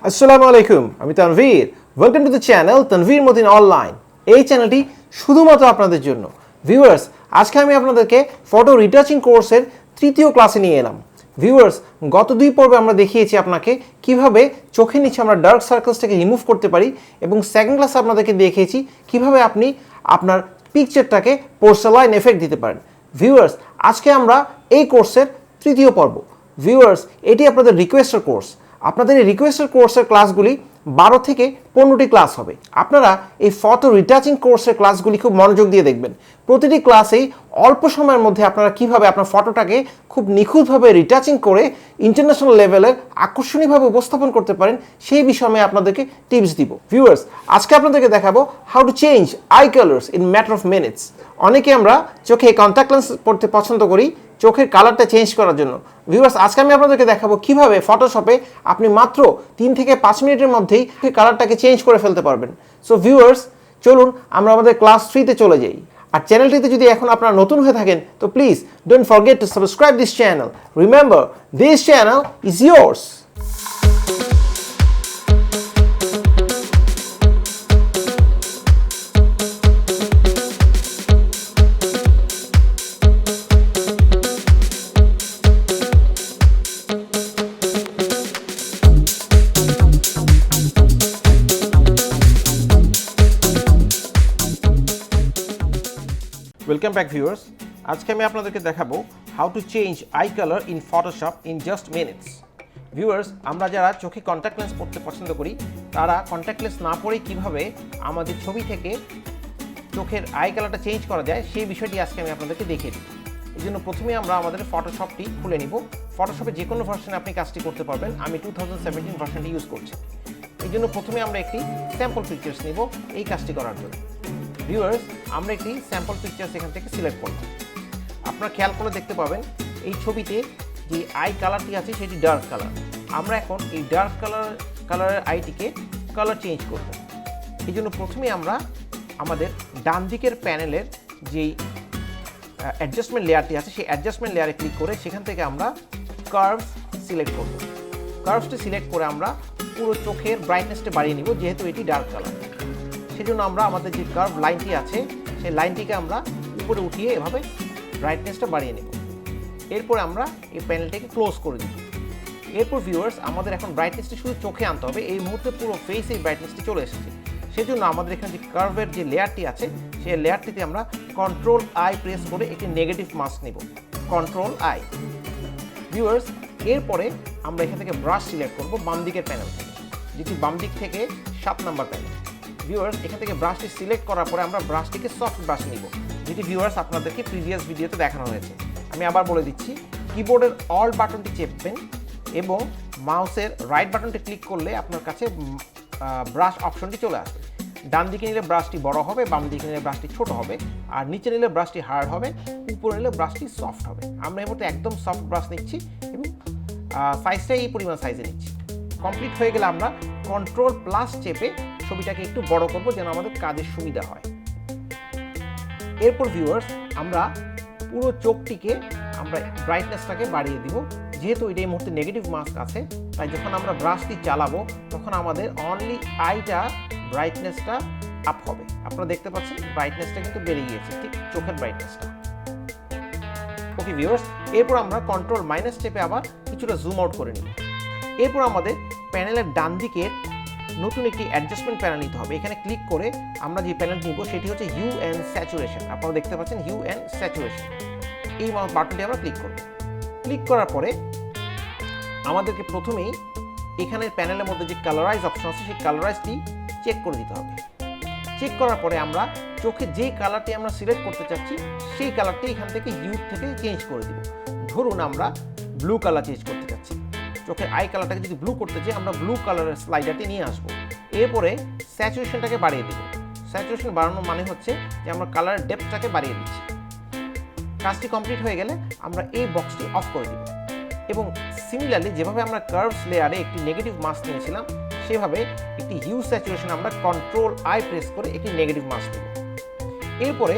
আসসালামু আলাইকুম, আমি Tanvir. Welcome to the channel Tanvir Matin online. এই চ্যানেলটি শুধুমাত্র আপনাদের জন্য। ভিউয়ার্স, আজকে আমি আপনাদেরকে ফটো রিটাচিং কোর্সের তৃতীয় ক্লাসে নিয়ে এলাম। ভিউয়ার্স, গত দুই পর্বে আমরা দেখিয়েছি আপনাকে কিভাবে চোখের নিচে আমরা ডার্ক সার্কেলসটাকে রিমুভ করতে পারি, এবং সেকেন্ড ক্লাসে আপনাদেরকে দেখিয়েছি কিভাবে আপনি আপনার পিকচারটাকে পোর্সেলাইন এফেক্ট দিতে পারেন। ভিউয়ার্স, আজকে আমরা এই কোর্সের তৃতীয় পর্ব। ভিউয়ার্স, এটি আপনাদের রিকোয়েস্টের কোর্স। আপনাদের এই রিকোয়েস্টের কোর্সের ক্লাসগুলি 12 থেকে 15টি ক্লাস হবে। আপনারা এই ফটো রিটাচিং কোর্সের ক্লাসগুলি খুব মনোযোগ দিয়ে দেখবেন। প্রতিটি ক্লাসেই অল্প সময়ের মধ্যে আপনারা কিভাবে আপনার ফটোটাকে খুব নিখুঁতভাবে রিটাচিং করে ইন্টারন্যাশনাল লেভেলের আকর্ষণীয়ভাবে উপস্থাপন করতে পারেন, সেই বিষয়ে আমি আপনাদেরকে টিপস দিব। ভিউয়ার্স, আজকে আপনাদেরকে দেখাবো how to change I colours in matter of minutes. অনেকে আমরা চোখে কন্ট্যাক্ট লেন্স পড়তে পছন্দ করি চোখের কালারটা চেঞ্জ করার জন্য। ভিউয়ার্স, আজকে আমি আপনাদেরকে দেখাবো কিভাবে ফটোশপে আপনি মাত্র 3 থেকে 5 মিনিটের মধ্যেই কালারটাকে চেঞ্জ করে ফেলতে পারবেন। সো ভিউয়ার্স, চলুন আমরা আমাদের ক্লাস 3তে চলে যাই। আর চ্যানেলটিতে যদি এখন আপনারা নতুন হয়ে থাকেন তো please don't forget to subscribe this channel. Remember, this channel is yours. Welcome back viewers. আজকে আমি আপনাদেরকে দেখাবো how to change I colour in Photoshop in just minutes. Viewers, আমরা যারা চোখে কন্ট্যাক্ট লেন্স পড়তে পছন্দ করি তারা কন্ট্যাক্ট লেন্স না পরেই কীভাবে আমাদের ছবি থেকে চোখের আই কালারটা চেঞ্জ করা যায় সেই বিষয়টি আজকে আমি আপনাদেরকে দেখিয়ে দিই। এই জন্য প্রথমে আমরা আমাদের ফটোশপটি খুলে নিব। ফটোশপে যে কোনো ভার্সনে আপনি কাজটি করতে পারবেন। আমি 2017 ভার্সনটি ইউজ করছি। এই জন্য প্রথমে আমরা একটি স্যাম্পল পিকচার্স নিব এই কাজটি করার জন্য। ভিউয়ার্স, আমরা একটি স্যাম্পল পিকচার্স এখান থেকে সিলেক্ট করব। আপনারা খেয়াল করে দেখতে পাবেন এই ছবিতে যে আই কালারটি আছে সেটি ডার্ক কালার। আমরা এখন এই ডার্ক কালারের আইটিকে কালার চেঞ্জ করব। এই জন্য প্রথমে আমরা আমাদের ডান দিকের প্যানেলের যেই অ্যাডজাস্টমেন্ট লেয়ারটি আছে সেই অ্যাডজাস্টমেন্ট লেয়ারে ক্লিক করে সেখান থেকে আমরা কার্ভস সিলেক্ট করব। কার্ভসটি সিলেক্ট করে আমরা পুরো চোখের ব্রাইটনেসটা বাড়িয়ে নিব, যেহেতু এটি ডার্ক কালার। সেজন্য আমরা আমাদের যে কার্ভ লাইনটি আছে সেই লাইনটিকে আমরা উপরে উঠিয়ে এভাবে ব্রাইটনেসটা বাড়িয়ে নেব। এরপরে আমরা এই প্যানেলটাকে ক্লোজ করে দিব। এরপর ভিউয়ার্স, আমাদের এখন ব্রাইটনেসটি শুধু চোখে আনতে হবে। এই মুহূর্তে পুরো ফেসে এই ব্রাইটনেসটি চলে এসেছে। সেজন্য আমাদের এখানে যে কার্ভের যে লেয়ারটি আছে সেই লেয়ারটিতে আমরা কন্ট্রোল আই প্রেস করে একটি নেগেটিভ মাস্ক নেব। Control I. ভিউয়ার্স, এরপরে আমরা এখান থেকে ব্রাশ সিলেক্ট করব বাম দিকের প্যানেল থেকে, যেটি বাম দিক থেকে 7 নম্বর প্যানেল। ভিউয়ার্স, এখান থেকে ব্রাশটি সিলেক্ট করার পরে আমরা ব্রাশটিকে সফট ব্রাশ নিব, যেটি ভিউয়ার্স আপনাদেরকে প্রিভিয়াস ভিডিওতে দেখানো হয়েছে। আমি আবার বলে দিচ্ছি, কিবোর্ডের অল বাটনটি চেপবেন এবং মাউসের রাইট বাটনটি ক্লিক করলে আপনার কাছে ব্রাশ অপশনটি চলে আসবে। ডান দিকে নিলে ব্রাশটি বড় হবে, বাম দিকে নিলে ব্রাশটি ছোট হবে, আর নিচে নিলে ব্রাশটি হার্ড হবে, উপরে নিলে ব্রাশটি সফট হবে। আমরা এই মুহূর্তে একদম সফট ব্রাশ নিচ্ছি এবং সাইজটা এই পরিমাণ সাইজে নিচ্ছি। কমপ্লিট হয়ে গেলে আমরা কন্ট্রোল প্লাস চেপে ছবিটাকে একটু বড় করব যেন আমাদের কাজের সুবিধা হয়। এরপর ভিউয়ার্স, আমরা পুরো চোখটিকে আমরা ব্রাইটনেসটাকে বাড়িয়ে দিব। যেহেতু এটা এই মুহূর্তে নেগেটিভ মাস্ক আছে, তাই যখন আমরা ব্রাশটি চালাবো তখন আমাদের অনলি আইটা ব্রাইটনেসটা আপ হবে। আপনারা দেখতে পাচ্ছেন ব্রাইটনেসটা কিন্তু বেড়ে গিয়েছে, ঠিক চোখের ব্রাইটনেসটা। ওকে ভিউয়ার্স, এরপর আমরা কন্ট্রোল মাইনাস চেপে আবার কিছুটা জুম আউট করে নিব। এরপর আমাদের প্যানেলের ডান দিকের নতুন একটি অ্যাডজাস্টমেন্ট প্যানেল নিতে হবে। এখানে ক্লিক করে আমরা যে প্যানেল নিব সেটি হচ্ছে হিউ অ্যান্ড স্যাচুরেশন। আপনারা দেখতে পাচ্ছেন হিউ অ্যান্ড স্যাচুরেশন। এই বাটনটি আমরা ক্লিক করব। ক্লিক করার পরে আমাদেরকে প্রথমেই এখানের প্যানেলের মধ্যে যে কালারাইজ অপশন আছে সেই কালারাইজটি চেক করে দিতে হবে। চেক করার পরে আমরা চোখে যে কালারটি আমরা সিলেক্ট করতে চাচ্ছি সেই কালারটি এখান থেকে হিউ থেকে চেঞ্জ করে দিব। ধরুন আমরা ব্লু কালার চেঞ্জ করতে চাচ্ছি। চোখের আই কালারটাকে যদি ব্লু করতে চাই আমরা ব্লু কালারের স্লাইডারটি নিয়ে আসবো। এরপরে স্যাচুরেশনটাকে বাড়িয়ে দেব। স্যাচুরেশন বাড়ানোর মানে হচ্ছে যে আমরা কালারের ডেপথটাকে বাড়িয়ে দিচ্ছি। কাজটি কমপ্লিট হয়ে গেলে আমরা এই বক্সটি অফ করে দেব এবং সিমিলারলি যেভাবে আমরা কার্ভস লেয়ারে একটি নেগেটিভ মাস্ক নিয়েছিলাম সেভাবে একটি হিউ স্যাচুরেশন আমরা কন্ট্রোল আই প্রেস করে একটি নেগেটিভ মাস্ক দেব। এরপরে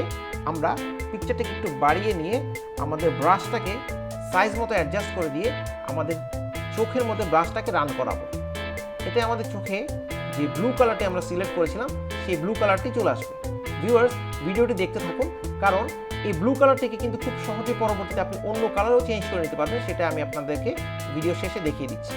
আমরা পিকচারটাকে একটু বাড়িয়ে নিয়ে আমাদের ব্রাশটাকে সাইজ মতো অ্যাডজাস্ট করে দিয়ে আমাদের চোখের মধ্যে ব্রাশটাকে রান করাবো। এতে আমাদের চোখে যে ব্লু কালারটি আমরা সিলেক্ট করেছিলাম সেই ব্লু কালারটি চলে আসবে। ভিউয়ার্স, ভিডিওটি দেখতে থাকুন, কারণ এই ব্লু কালারটিকে কিন্তু খুব সহজে পরবর্তীতে আপনি অন্য কালারও চেঞ্জ করে নিতে পারবেন, সেটা আমি আপনাদেরকে ভিডিও শেষে দেখিয়ে দিচ্ছি।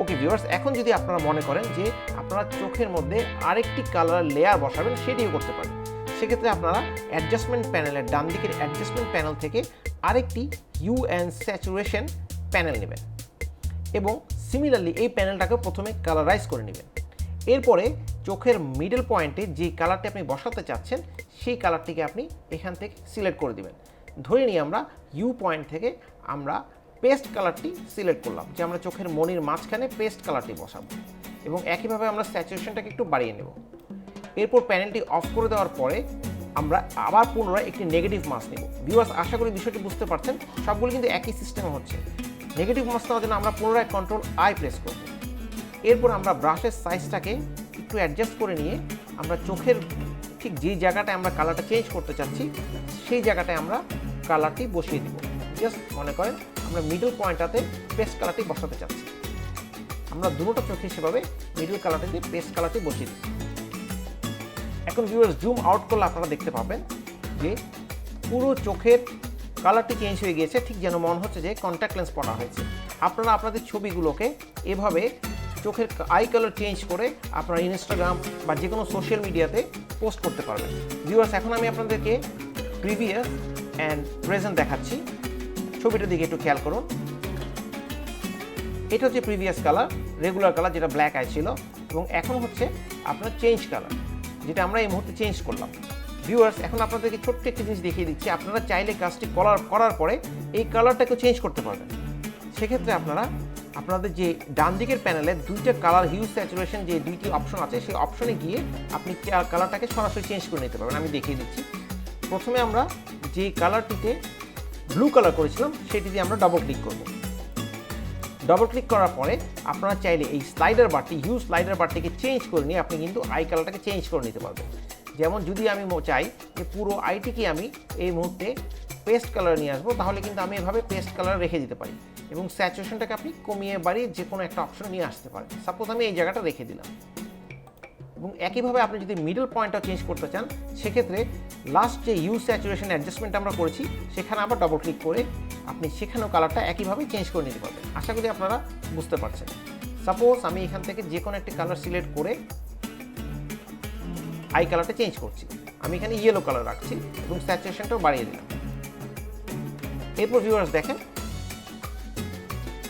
ওকে ভিউয়ার্স, এখন যদি আপনারা মনে করেন যে আপনারা চোখের মধ্যে আরেকটি কালার লেয়ার বসাবেন, সেটিও করতে পারেন। সেক্ষেত্রে আপনারা অ্যাডজাস্টমেন্ট প্যানেলের ডান দিকের অ্যাডজাস্টমেন্ট প্যানেল থেকে আরেকটি হিউ অ্যান্ড স্যাচুরেশন প্যানেল নেবেন এবং সিমিলারলি এই প্যানেলটাকে প্রথমে কালারাইজ করে নেবেন। এরপরে চোখের মিডল পয়েন্টে যে কালারটি আপনি বসাতে চাচ্ছেন সেই কালারটিকে আপনি এখান থেকে সিলেক্ট করে দিবেন। ধরে নিই আমরা ইউ পয়েন্ট থেকে আমরা পেস্ট কালারটি সিলেক্ট করলাম, যে আমরা চোখের মনির মাঝখানে পেস্ট কালারটি বসাবো এবং একইভাবে আমরা স্যাচুরেশনটাকে একটু বাড়িয়ে নেব। এরপর প্যানেলটি অফ করে দেওয়ার পরে আমরা আবার পুনরায় একটি নেগেটিভ মাস্ক নেব। ভিউয়ার্স, আশা করি বিষয়টি বুঝতে পারছেন, সবগুলো কিন্তু একই সিস্টেমে হচ্ছে। নেগেটিভ মাস্ক নেওয়ার জন্য আমরা পুনরায় কন্ট্রোল আই প্রেস করব। এরপর আমরা ব্রাশের সাইজটাকে একটু অ্যাডজাস্ট করে নিয়ে আমরা চোখের ঠিক যেই জায়গাটায় আমরা কালারটা চেঞ্জ করতে চাচ্ছি সেই জায়গাটায় আমরা কালারটি বসিয়ে দিব। জাস্ট মনে করেন আমরা মিডল পয়েন্টটাতে পেস্ট কালারটি বসাতে চাচ্ছি, আমরা দুটো চোখে সেভাবে মিডল কালারটিতে পেস্ট কালারটি বসিয়ে দিই। এখন ভিউয়ার্স, জুম আউট করলে আপনারা দেখতে পাবেন যে পুরো চোখের কালারটি চেঞ্জ হয়ে গিয়েছে, ঠিক যেন মনে হচ্ছে যে কন্ট্যাক্ট লেন্স পরা হয়েছে। আপনারা আপনাদের ছবিগুলোকে এভাবে চোখের আই কালার চেঞ্জ করে আপনারা ইনস্টাগ্রাম বা যে কোনো সোশ্যাল মিডিয়াতে পোস্ট করতে পারবেন। ভিউয়ার্স, এখন আমি আপনাদেরকে প্রিভিয়াস অ্যান্ড প্রেজেন্ট দেখাচ্ছি। ছবিটার দিকে একটু খেয়াল করুন। এটা হচ্ছে প্রিভিয়াস কালার, রেগুলার কালার, যেটা ব্ল্যাক আই ছিল, এবং এখন হচ্ছে আপনার চেঞ্জ কালার, যেটা আমরা এই মুহূর্তে চেঞ্জ করলাম। ভিউয়ার্স, এখন আপনাদেরকে ছোট্ট একটি জিনিস দেখিয়ে দিচ্ছি। আপনারা চাইলে কাজটি করার পরে এই কালারটাকে চেঞ্জ করতে পারবেন। সেক্ষেত্রে আপনারা আপনাদের যে ডান দিকের প্যানেলে দুইটা কালার হিউ স্যাচুরেশন যে দুইটি অপশন আছে সেই অপশনে গিয়ে আপনি কালারটাকে সরাসরি চেঞ্জ করে নিতে পারবেন। আমি দেখিয়ে দিচ্ছি। প্রথমে আমরা যে কালারটিতে ব্লু কালার করেছিলাম সেটি দিয়ে আমরা ডবল ক্লিক করব। ডবল ক্লিক করার পরে আপনারা চাইলে এই স্লাইডার বারটি হিউ স্লাইডার বারটিকে চেঞ্জ করে নিয়ে আপনি কিন্তু আই কালারটাকে চেঞ্জ করে নিতে পারবেন। যেমন যদি আমি চাই যে পুরো আইটিকে আমি এই মুহূর্তে পেস্ট কালার নিয়ে আসবো, তাহলে কিন্তু আমি এভাবে পেস্ট কালার রেখে দিতে পারি এবং স্যাচুরেশনটাকে আপনি কমিয়ে বাড়িয়ে যে কোনো একটা অপশন নিয়ে আসতে পারেন। সাপোজ আমি এই জায়গাটা রেখে দিলাম। এবং একইভাবে আপনি যদি মিডল পয়েন্টটা চেঞ্জ করতে চান, সেক্ষেত্রে লাস্ট যে ইউ স্যাচুরেশন অ্যাডজাস্টমেন্ট আমরা করেছি সেখানে আবার ডবল ক্লিক করে আপনি সেখানেও কালারটা একইভাবে চেঞ্জ করে নিতে পারবেন। আশা করি আপনারা বুঝতে পারছেন। সাপোজ আমি এখান থেকে যে কোনো একটি কালার সিলেক্ট করে আই কালারটা চেঞ্জ করছি। আমি এখানে ইয়েলো কালার রাখছি এবং স্যাচুরেশনটাও বাড়িয়ে দিলাম। এরপর ভিউয়ার্স দেখেন,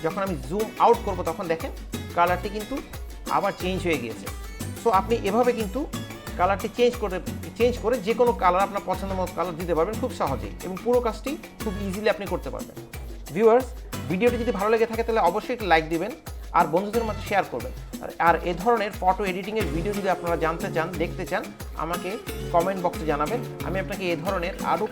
যখন আমি জুম আউট করব তখন দেখেন কালারটি কিন্তু আবার চেঞ্জ হয়ে গিয়েছে। সো আপনি এভাবে কিন্তু কালারটি চেঞ্জ করে যে কোনো কালার আপনার পছন্দ মতো কালার দিতে পারবেন খুব সহজেই, এবং পুরো কাজটি খুব ইজিলি আপনি করতে পারবেন। ভিউয়ার্স, ভিডিওটি যদি ভালো লেগে থাকে তাহলে অবশ্যই একটি লাইক দিবেন আর বন্ধুদের মধ্যে শেয়ার করবেন। আর এ ধরনের ফটো এডিটিংয়ের ভিডিও যদি আপনারা জানতে চান, দেখতে চান, আমাকে কমেন্ট বক্সে জানাবেন। আমি আপনাকে এ ধরনের আরও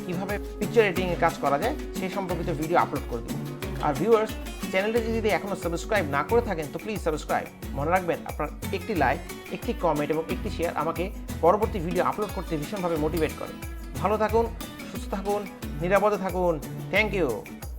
কীভাবে পিকচার এডিটিংয়ে কাজ করা যায় সেই সম্পর্কিত ভিডিও আপলোড করে দেবো। আর ভিউয়ার্স, চ্যানেলটি যদি এখনও সাবস্ক্রাইব না করে থাকেন তো প্লিজ সাবস্ক্রাইব। মনে রাখবেন, আপনার একটি লাইক, একটি কমেন্ট এবং একটি শেয়ার আমাকে পরবর্তী ভিডিও আপলোড করতে ভীষণভাবে মোটিভেট করে। ভালো থাকুন, সুস্থ থাকুন, নিরাপদে থাকুন। Thank you.